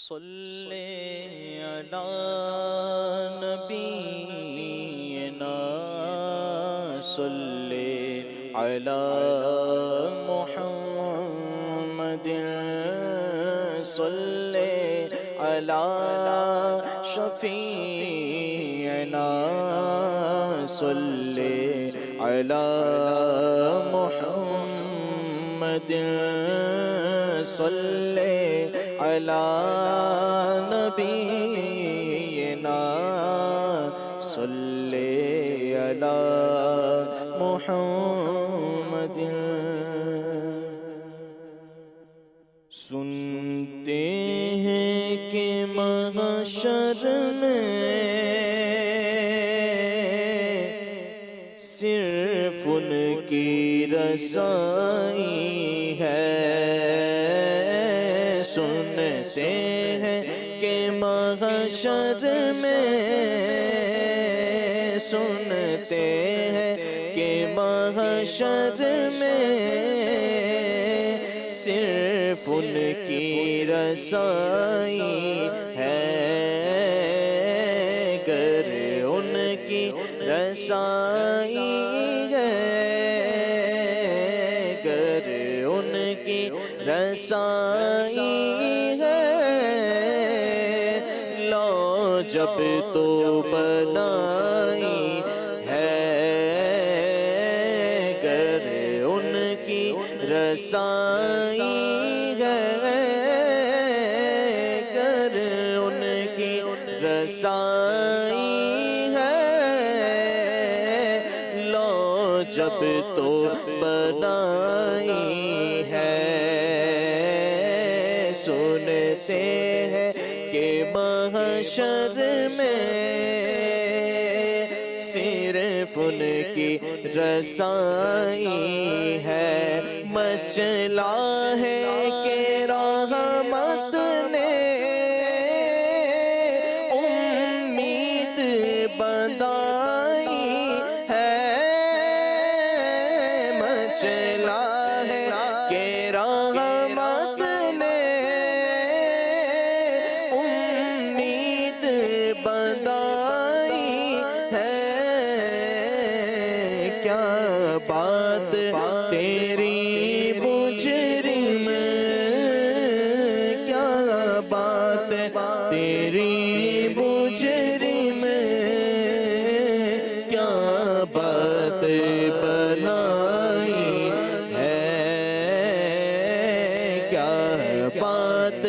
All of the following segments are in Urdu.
صلی علی نبینا صلی علی محمد صلی علی شفیعنا صلی علی محمد صلی علی نبینا صلی علی محمد۔ سنتے ہیں کہ محشر میں صرف ان کی رسائی ہے، سنتے ہیں کہ محشر میں سنتے ہیں کہ محشر میں صرف ان کی رسائی ہے، گر ان کی رسائی ہے، گر ان کی رسائی ہے، لو جب تو بنائی ہے، گر ان کی رسائی ہے، گر ان کی رسائی ہے، لو جب تو بنائی ہے، سنتے ہیں کہ محشر میں صرف ان کی رسائی ہے، مچلا ہے کہ رحمت نے امید بندائی ہے، مچلا ہے کہ رحمت نے امید بندائی ہے، کیا بات تیری مجرم، کیا بات تیری مجرم، کیا بات بنائی ہے، کیا بات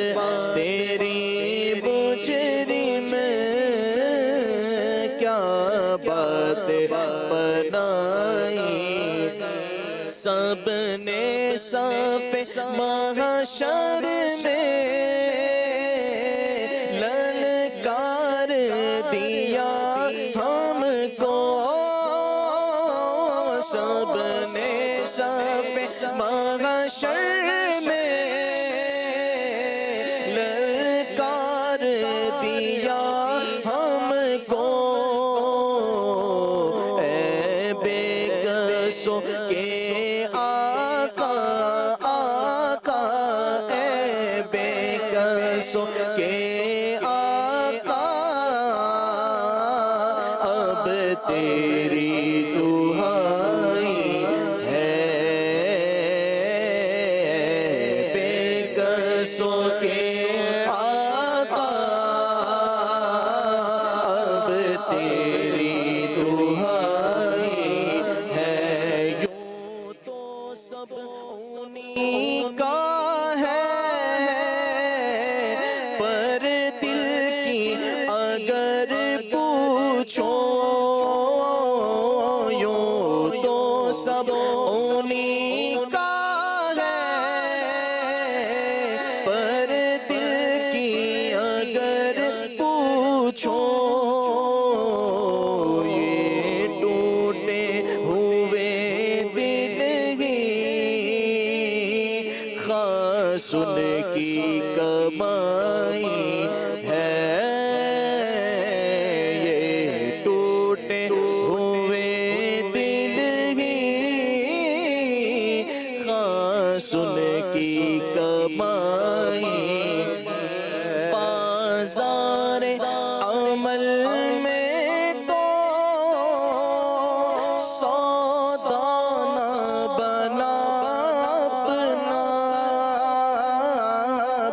تیری مجرم، کیا بات بنائی، سب نے صف محشر میں للکار دیا ہم کو، سب نے صف محشر میں للکار دیا ہم کو، اے بے قصوں کے آقا آقا، اے بے قصوں کے آقا، اب تیری دہائی ہے، بے قصوں کے آقا، اب تیری دہائی ہے، یوں تو سب انہی کا ہے، پر دل کی اگر پوچھو، یوں تو سب انہی کا ہے، پر دل کی اگر پوچھو، یہ ٹوٹے ہوئے دل ہی خاص ان کی کمائی ہے، یہ ٹوٹے ہوئے دل ہی خاص ان کی کمائی، بازار عمل میں تو سودا نہ بنا اپنا،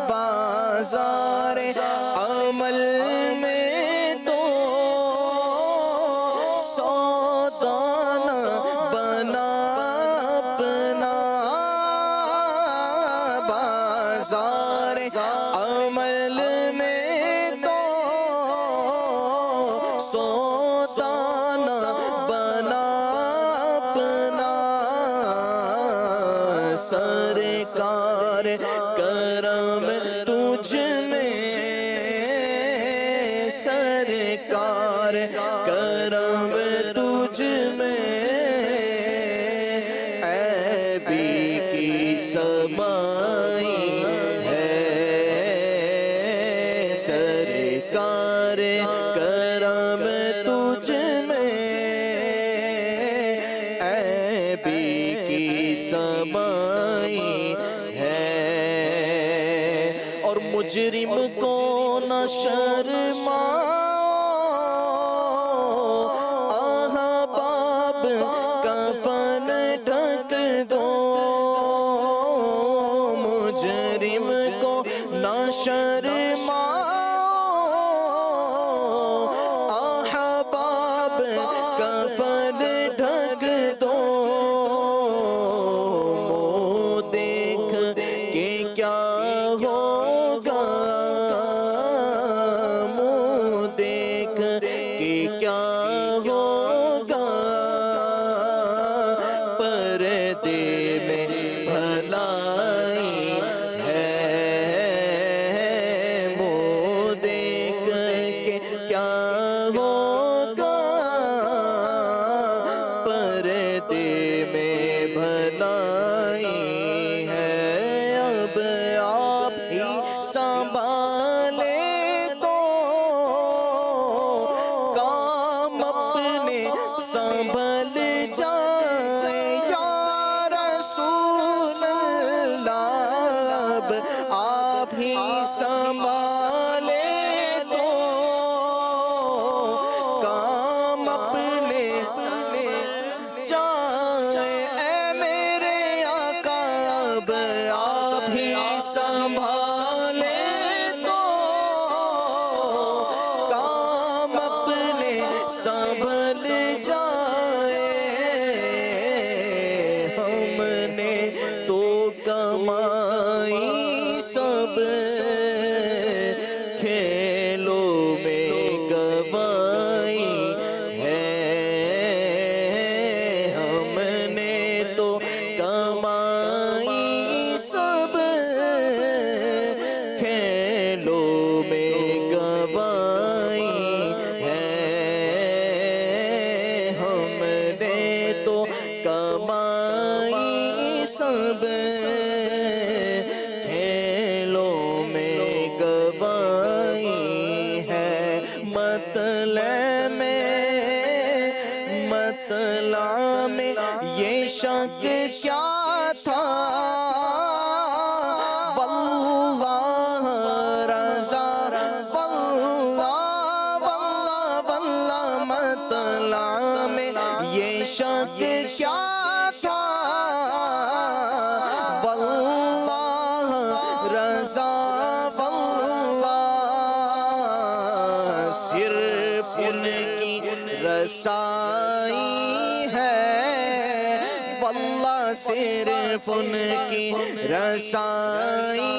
بازار عمل میں تو سودا نہ بنا اپنا، بازار عمل میں تو سودا نہ بنا اپنا، سرکار کرم تجھ میں، سرکار کرم تجھ میں، عیبی کی سمائی ہے، سرکار کرم تجھ میں، عیبی کی سمائی ہے، اور مجرم کو نہ شرماؤ، احباب کفن ڈھک دو، مجرم کو نہ شرماؤ، احباب کفن ڈھک دو، منہ دیکھ کے کیا ہوگا، منہ دیکھ کے کیا ہوگا، پردے میں بھلائی ہے، منہ دیکھ کے کیا ہوگا، پردے میں بھلائی ہے، اب آپ ہی سنبھالے تو کام اپنے سنبھل جائے، یا رسول اللہ اب آپ ہی سنبھالے تو کام اپنے جائے، اے میرے آقا اب آپ ہی سنبھالے تو کام اپنے سنبھل جائے، ہم نے تو کمائی سب کھیلوں میں گوائی ہے، ہم نے تو کمائی سب کھیلوں میں گوائی ہے، ہم نے تو کمائی سب کھیلوں میں گوائی ہے، مطلع میں یہ شک کیا تھا، واللہ رضا، واللہ مطلع میں یہ شک کیا تھا، واللہ رضا، واللہ صرف ان کی رسائی ہے، واللہ صرف ان کی رسائی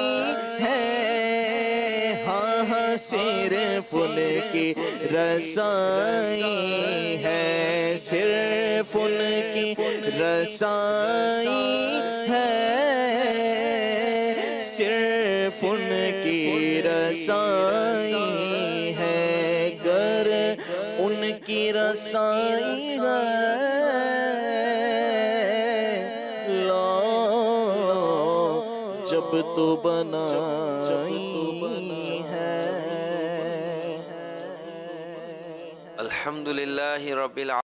ہے، ہاں ہاں صرف ان کی رسائی ہے، صرف ان کی رسائی ہے، صرف ان کی رسائی ہے، گر ان کی رسائی ہے، لا جب تو بنائی ہے۔ الحمدللہ رب العالمین۔